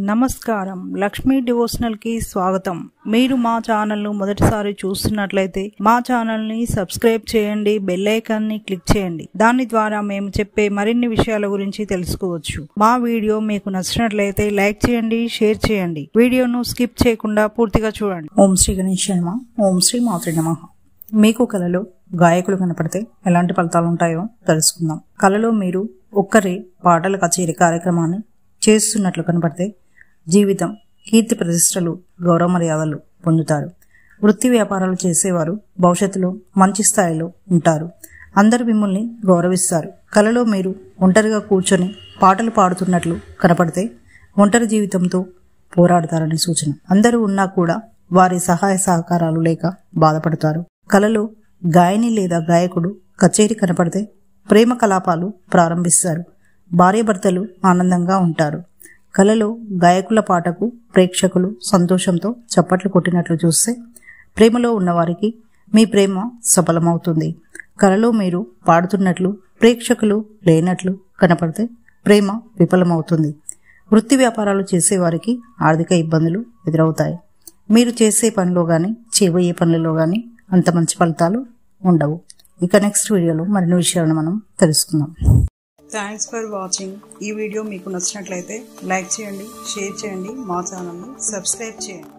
నమస్కారం, లక్ష్మీ డివోషనల్ కి స్వాగతం. మీరు మా ఛానల్ ను మొదటిసారి చూస్తున్నట్లయితే మా ఛానల్ ని సబ్స్క్రైబ్ చేయండి, బెల్ ఐకాన్ ని క్లిక్ చేయండి. దాని ద్వారా మేము చెప్పే మరిన్ని విషయాల గురించి తెలుసుకోవచ్చు. మా వీడియో మీకు నచ్చినట్లయితే లైక్ చేయండి, షేర్ చేయండి. వీడియోను స్కిప్ చేయకుండా పూర్తిగా చూడండి. ఓం శ్రీ గణేశ నమః. ఓం శ్రీ మాత్రే నమః. మీకు కలలో గాయకులు కనపడితే ఎలాంటి ఫలితాలు ఉంటాయో తెలుసుకుందాం. కలలో మీరు ఒక్కరే పాటల కచేరీ కార్యక్రమాన్ని చేస్తున్నట్లు కనపడితే జీవితం కీర్తి ప్రతిష్టలు, గౌరవ మర్యాదలు పొందుతారు. వృత్తి వ్యాపారాలు చేసేవారు భవిష్యత్తులో మంచి స్థాయిలో ఉంటారు. అందరూ మిమ్మల్ని గౌరవిస్తారు. కలలో మీరు ఒంటరిగా కూర్చొని పాటలు పాడుతున్నట్లు కనపడితే ఒంటరి జీవితంతో పోరాడతారని సూచన. అందరూ ఉన్నా కూడా వారి సహాయ సహకారాలు లేక బాధపడతారు. కలలో గాయని లేదా గాయకుడు కచేరీ కనపడితే ప్రేమ కలాపాలు ప్రారంభిస్తారు. భార్యాభర్తలు ఆనందంగా ఉంటారు. కలలో గాయకుల పాటకు ప్రేక్షకులు సంతోషంతో చప్పట్లు కొట్టినట్లు చూస్తే ప్రేమలో ఉన్నవారికి మీ ప్రేమ సఫలమవుతుంది. కలలో మీరు పాడుతున్నట్లు ప్రేక్షకులు లేనట్లు కనపడితే ప్రేమ విఫలమవుతుంది. వృత్తి వ్యాపారాలు చేసేవారికి ఆర్థిక ఇబ్బందులు ఎదురవుతాయి. మీరు చేసే పనిలో కానీ చేయబోయే పనులలో కానీ అంత మంచి ఫలితాలు ఉండవు. ఇక నెక్స్ట్ వీడియోలో మరిన్ని విషయాలను మనం తెలుసుకుందాం. Thanks for watching. ఈ వీడియో మీకు నచ్చినట్లయితే లైక్ చేయండి, షేర్ చేయండి, మా ఛానల్ని సబ్స్క్రైబ్ చేయండి.